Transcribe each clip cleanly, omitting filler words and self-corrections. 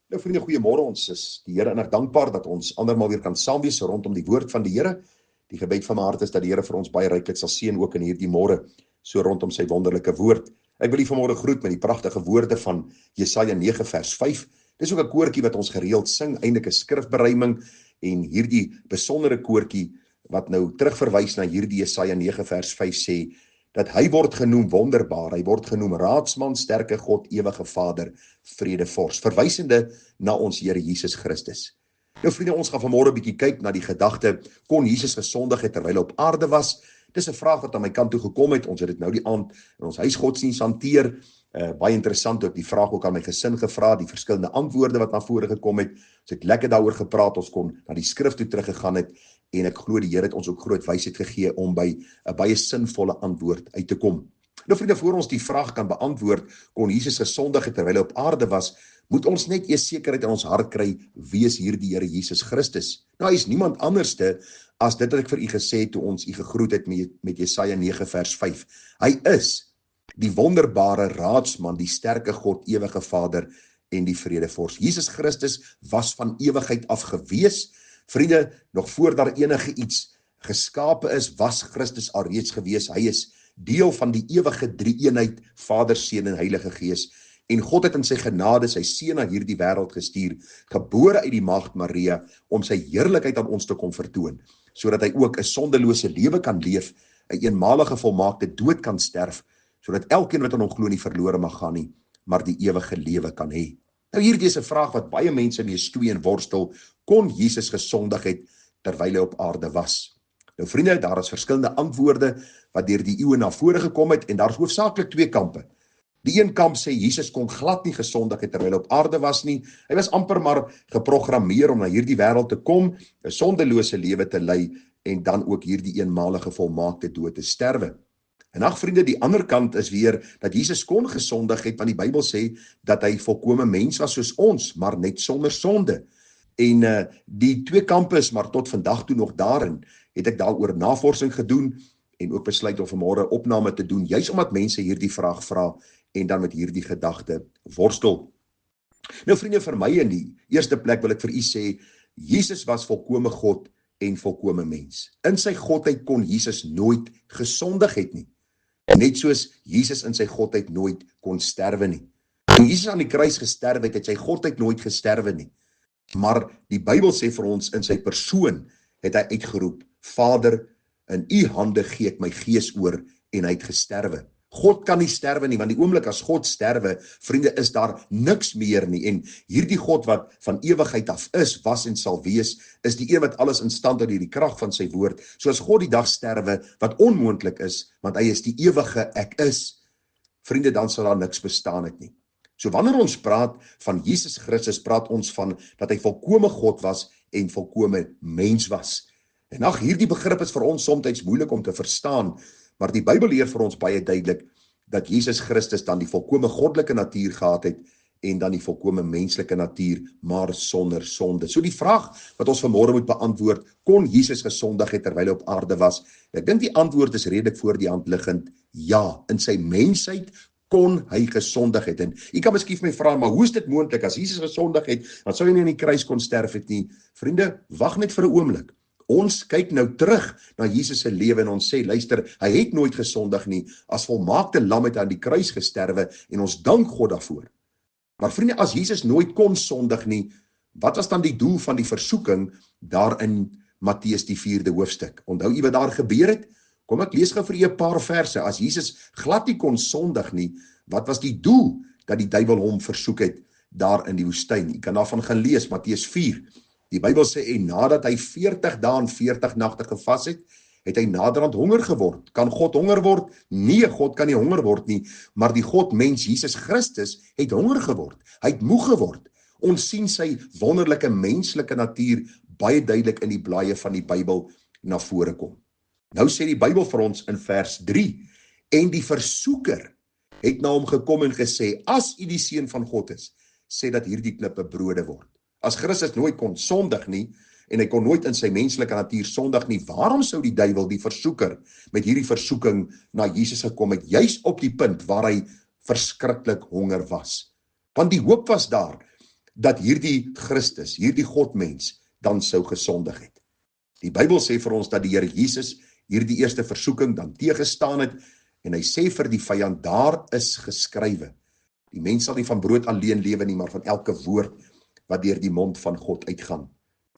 Nou vriende, goeiemôre. Ons is die Here innig dankbaar dat ons andermal weer kan saam wees rondom die woord van die Here. Die gebed van my hart is dat die Here vir ons baie ryklik sal seën ook in hierdie môre, so rondom sy wonderlike woord. Ek wil u vanmôre groet met die pragtige woorde van Jesaja 9 vers 5. Dis ook 'n koortjie wat ons gereeld sing, eintlik 'n skrifberuiming, en hierdie besondere koortjie wat nou terugverwys na hierdie Jesaja 9 vers 5 sê, dat hy word genoem wonderbaar, hy word genoem raadsman, sterke God, ewige Vader, vredevors, verwysende na ons Here Jesus Christus. Nou vriende, ons gaan vanmôre 'n bietjie kyk na die gedagte, kon Jesus gesondig het terwyl hy op aarde was? Dis 'n vraag wat aan my kant toe gekom het. Ons het dit nou die aand in ons huisgodsdiens hanteer. Baie interessant, ook die vraag ook aan my gesin gevra, die verskillende antwoorde wat na vore gekom het. Ons het lekker daaroor gepraat, ons kon na die skrif toe teruggegaan het, en ek glo die Here het ons ook groot wysheid gegee om by 'n baie sinvolle antwoord uit te kom. Nou vriende, voor ons die vraag kan beantwoord, kon Jesus gesondig het terwyl hy op aarde was, moet ons net eers sekerheid in ons hart kry, wie is hierdie Here Jesus Christus? Nou, hy is niemand anderste as dit wat ek vir u gesê het toe ons u gegroet het met Jesaja 9 vers 5. Hy is die wonderbare raadsman, die sterke God, ewige Vader en die vredevors. Jesus Christus was van ewigheid af gewees. Vriende, nog voor daar enige iets geskape is, was Christus alreeds gewees. Hy is deel van die ewige drie-eenheid, Vader, Seun en Heilige Gees. En God het in sy genade sy Seun na hierdie wêreld gestuur, gebore uit die maagd Maria, om sy heerlikheid aan ons te kom vertoon, sodat hy ook 'n sondelose lewe kan leef, 'n eenmalige volmaakte dood kan sterf, sodat elkeen wat aan hom glo nie verlore mag gaan nie, maar die ewige lewe kan hê. Nou hierdie is 'n vraag wat baie mense mee stoei en worstel. Kon Jesus gesondig het terwyl hy op aarde was? Nou vriende, daar is verskillende antwoorde wat deur die eeue na vore gekom het, en daar is hoofsaaklik twee kampe. Die een kamp sê Jesus kon glad nie gesondig het terwyl hy op aarde was nie. Hy was amper maar geprogrammeer om na hierdie wêreld te kom, 'n sondelose lewe te lei, en dan ook hierdie eenmalige volmaakte dood te sterwe. En ag vriende, die ander kant is weer dat Jesus kon gesondig het, want die Bybel sê dat hy volkome mens was soos ons, maar net sonder sonde. En die twee kampe is maar tot vandag toe nog daarin. Het ek daaroor navorsing gedoen en ook besluit om vanmôre 'n opname te doen, juis omdat mense hierdie vraag vra en dan met hierdie gedagte worstel. Nou vriende, vir my in die eerste plek wil ek vir u sê, Jesus was volkome God en volkome mens. In sy godheid kon Jesus nooit gesondig het nie. Net soos Jesus in sy godheid nooit kon sterwe nie. Toe Jesus aan die kruis gesterf het, het sy godheid nooit gesterwe nie. Maar die Bybel sê vir ons, in sy persoon het hy uitgeroep, Vader, in u hande gee ek my gees oor, en hy het gesterwe. God kan nie sterwe nie, want die oomblik as God sterwe, vriende, is daar niks meer nie. En hierdie God wat van ewigheid af is, was en sal wees, is die een wat alles in stand hou deur die krag van sy woord. Soos God die dag sterwe, wat onmoontlik is, want hy is die ewige ek is. Vriende, dan sal daar niks bestaan het nie. So wanneer ons praat van Jesus Christus, praat ons van dat hy volkome God was en volkome mens was. En ag, hierdie begrip is vir ons soms moeilik om te verstaan, maar die Bybel leer vir ons baie duidelik dat Jesus Christus dan die volkome goddelike natuur gehad het en dan die volkome menslike natuur, maar sonder sonde. So die vraag wat ons vanmôre moet beantwoord, kon Jesus gesondig het terwyl hy op aarde was? Ek dink die antwoord is redelik voor die hand liggend. Ja, in sy mensheid kon hy gesondig het. En u kan miskien vir my vra, maar hoe is dit moontlik? As Jesus gesondig het, dan sou hy nie aan die kruis kon sterf het nie. Vriende, wag net vir 'n oomblik. Ons kyk nou terug na Jesus se lewe en ons sê, luister, hy het nooit gesondig nie. As volmaakte lam het hy aan die kruis gesterwe en ons dank God daarvoor. Maar vriende, as Jesus nooit kon sondig nie, wat was dan die doel van die versoeking daar in Matteus die 4de hoofstuk? Onthou u wat daar gebeur het? Kom ek lees gou vir u 'n paar verse. As Jesus glad nie kon sondig nie, wat was die doel dat die duiwel hom versoek het daar in die woestyn? U kan daarvan gaan lees, Matteus 4. Die Bybel sê, en nadat hy 40 dae en 40 nagte gevas het, het hy naderhand honger geword. Kan God honger word? Nee, God kan nie honger word nie, maar die God mens Jesus Christus het honger geword. Hy het moeg geword. Ons sien sy wonderlike menslike natuur baie duidelik in die blaaie van die Bybel na vore kom. Nou sê die Bybel vir ons in vers 3, en die versoeker het na hom gekom en gesê, as u die seun van God is, sê dat hierdie klippe brode word. As Christus nooit kon sondig nie, en hy kon nooit in sy menslike natuur sondig nie, waarom sou die duiwel, die versoeker, met hierdie versoeking na Jesus gekom het, juis op die punt waar hy verskriklik honger was? Want die hoop was daar, dat hierdie Christus, hierdie Godmens, dan sou gesondig het. Die Bybel sê vir ons dat die Here Jesus hierdie eerste versoeking dan teëgestaan het, en hy sê vir die vyand, daar is geskrywe, die mens sal nie van brood alleen lewe nie, maar van elke woord wat deur die mond van God uitgaan.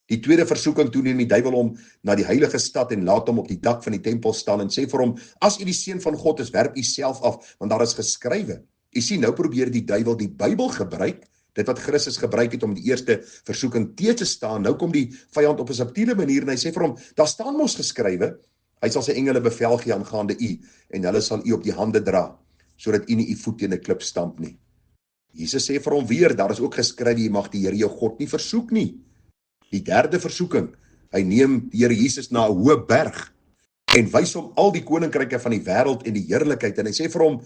Die tweede versoeking, toe neem die duiwel hom na die heilige stad en laat hom op die dak van die tempel staan en sê vir hom, as u die seun van God is, werp u self af, want daar is geskrywe. U sien, nou probeer die duiwel die Bybel gebruik, dit wat Christus gebruik het om die eerste versoeking teë te staan. Nou kom die vyand op 'n subtiele manier en hy sê vir hom, daar staan mos geskrywe, hy sal sy engele bevel gee aangaande u, en hulle sal u op die hande dra, sodat u nie u voet teen 'n klip stamp nie. Jesus sê vir hom weer, daar is ook geskrywe, jy mag die Here jou God nie versoek nie. Die derde versoeking, hy neem die Here Jesus na 'n hoë berg, en wys hom al die koninkryke van die wêreld en die heerlikheid, en hy sê vir hom,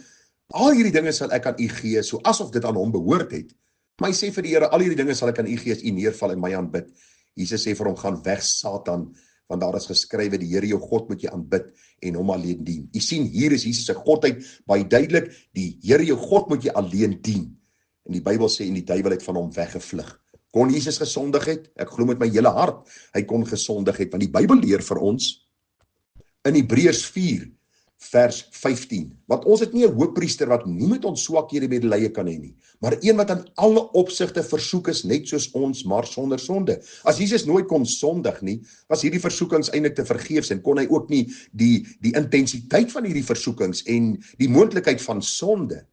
al hierdie dinge sal ek aan u gee, so asof dit aan hom behoort het. Maar hy sê vir die Here, al hierdie dinge sal ek aan u gee as u neerval en my aanbid. Jesus sê vir hom, gaan weg Satan, want daar is geskrywe, die Here jou God moet jy aanbid en hom alleen dien. U sien, hier is Jesus se godheid baie duidelik, die Here jou God moet jy alleen dien. En die Bybel sê, en die duiwel het van hom weggevlug. Kon Jesus gesondig het? Ek glo met my hele hart, hy kon gesondig het, want die Bybel leer vir ons, in Hebreërs 4, vers 15, want ons het nie 'n hoëpriester wat nie met ons swakhede medelee kan hê nie, maar een wat aan alle opsigte versoek is, net soos ons, maar sonder sonde. As Jesus nooit kon sondig nie, was hierdie versoekings eintlik te vergeefs, en kon hy ook nie die intensiteit van hierdie versoekings en die moontlikheid van sonde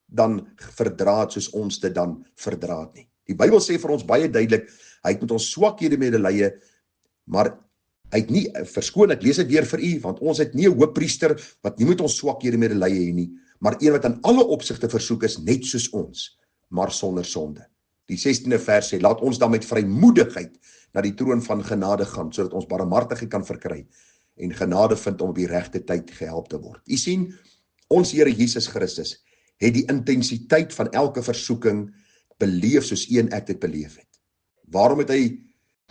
dan verdra het soos ons dit dan verdra het nie. Die Bybel sê vir ons baie duidelik, hy het met ons swakhede medelee, maar hy het nie, verskoon, ek lees dit weer vir u, want ons het nie 'n hoëpriester wat nie met ons swakhede medelee hê nie, maar een wat aan alle opsigte versoek is, net soos ons, maar sonder sonde. Die 16de vers sê, laat ons dan met vrymoedigheid na die troon van genade gaan, sodat ons barmhartigheid kan verkry, en genade vind om op die regte tyd gehelp te word. U sien, ons Here Jesus Christus het die intensiteit van elke versoeking beleef soos u en ek dit beleef het. Waarom het hy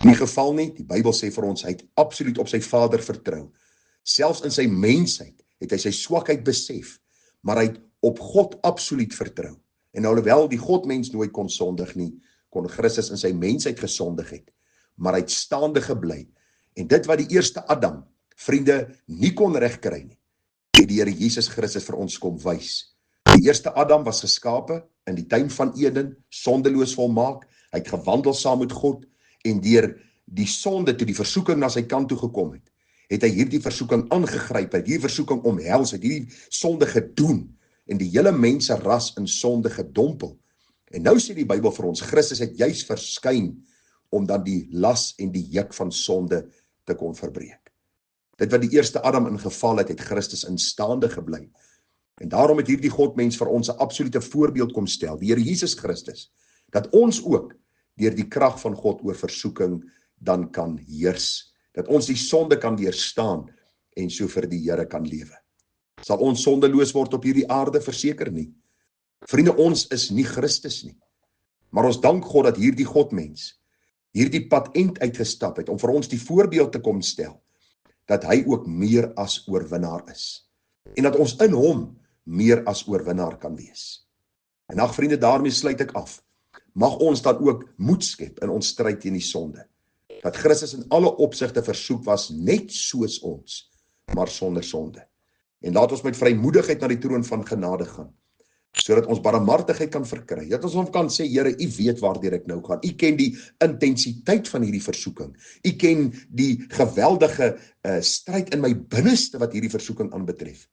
nie geval nie? Die Bybel sê vir ons, hy het absoluut op sy Vader vertrou. Selfs in sy mensheid het hy sy swakheid besef, maar hy het op God absoluut vertrou. En alhoewel die Godmens nooit kon sondig nie, kon Christus in sy mensheid gesondig het, maar hy het staande gebly. En dit wat die eerste Adam, vriende, nie kon regkry nie, het die Here Jesus Christus vir ons kom wys. Die eerste Adam was geskape in die tuin van Eden, sondeloos volmaak, hy het gewandel saam met God, en deur die sonde, toe die versoeking na sy kant toe gekom het, het hy hierdie versoeking aangegryp, hy het hierdie versoeking omhels, hy het hierdie sonde gedoen, en die hele menseras in sonde gedompel. En nou sê die Bybel vir ons, Christus het juis verskyn, om dan die las en die juk van sonde te kon verbreek. Dit wat die eerste Adam ingeval het, het Christus in staande gebly. En daarom het hierdie Godmens vir ons 'n absolute voorbeeld kom stel, die Here Jesus Christus, dat ons ook deur die krag van God oor versoeking dan kan heers, dat ons die sonde kan weerstaan en so vir die Here kan lewe. Sal ons sondeloos word op hierdie aarde? Verseker nie. Vriende, ons is nie Christus nie, maar ons dank God dat hierdie Godmens hierdie pad uitgestap het om vir ons die voorbeeld te kom stel, dat hy ook meer as oorwinnaar is, en dat ons in hom meer as oorwinnaar kan wees. En ag vriende, daarmee sluit ek af. Mag ons dan ook moed skep in ons stryd teen die sonde, dat Christus in alle opsigte versoek was, net soos ons, maar sonder sonde. En laat ons met vrymoedigheid na die troon van genade gaan, sodat ons barmhartigheid kan verkry, dat ons hom kan sê, Here, u weet waardeur ek nou gaan, u ken die intensiteit van hierdie versoeking, u ken die geweldige stryd in my binneste wat hierdie versoeking aanbetref,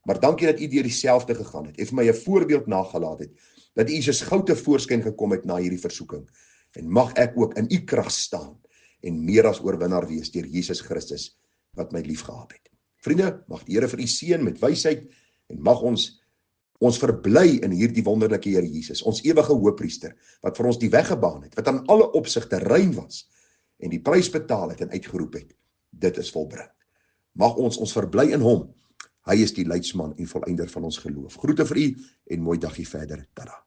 maar dankie dat u deur dieselfde gegaan het, vir my 'n voorbeeld nagelaat het, dat u soos goud te voorskyn gekom het na hierdie versoeking, en mag ek ook in u krag staan, en meer as oorwinnaar wees deur Jesus Christus, wat my lief gehad het. Vriende, mag die Here vir u seën met wysheid, en mag ons verbly in hierdie wonderlike Here Jesus, ons ewige hoëpriester, wat vir ons die weg gebaan het, wat aan alle opsigte rein was, en die prys betaal het en uitgeroep het, dit is volbring. Mag ons verbly in hom, hy is die leidsman en volëinder van ons geloof. Groete vir u, en mooi dagie verder, tada.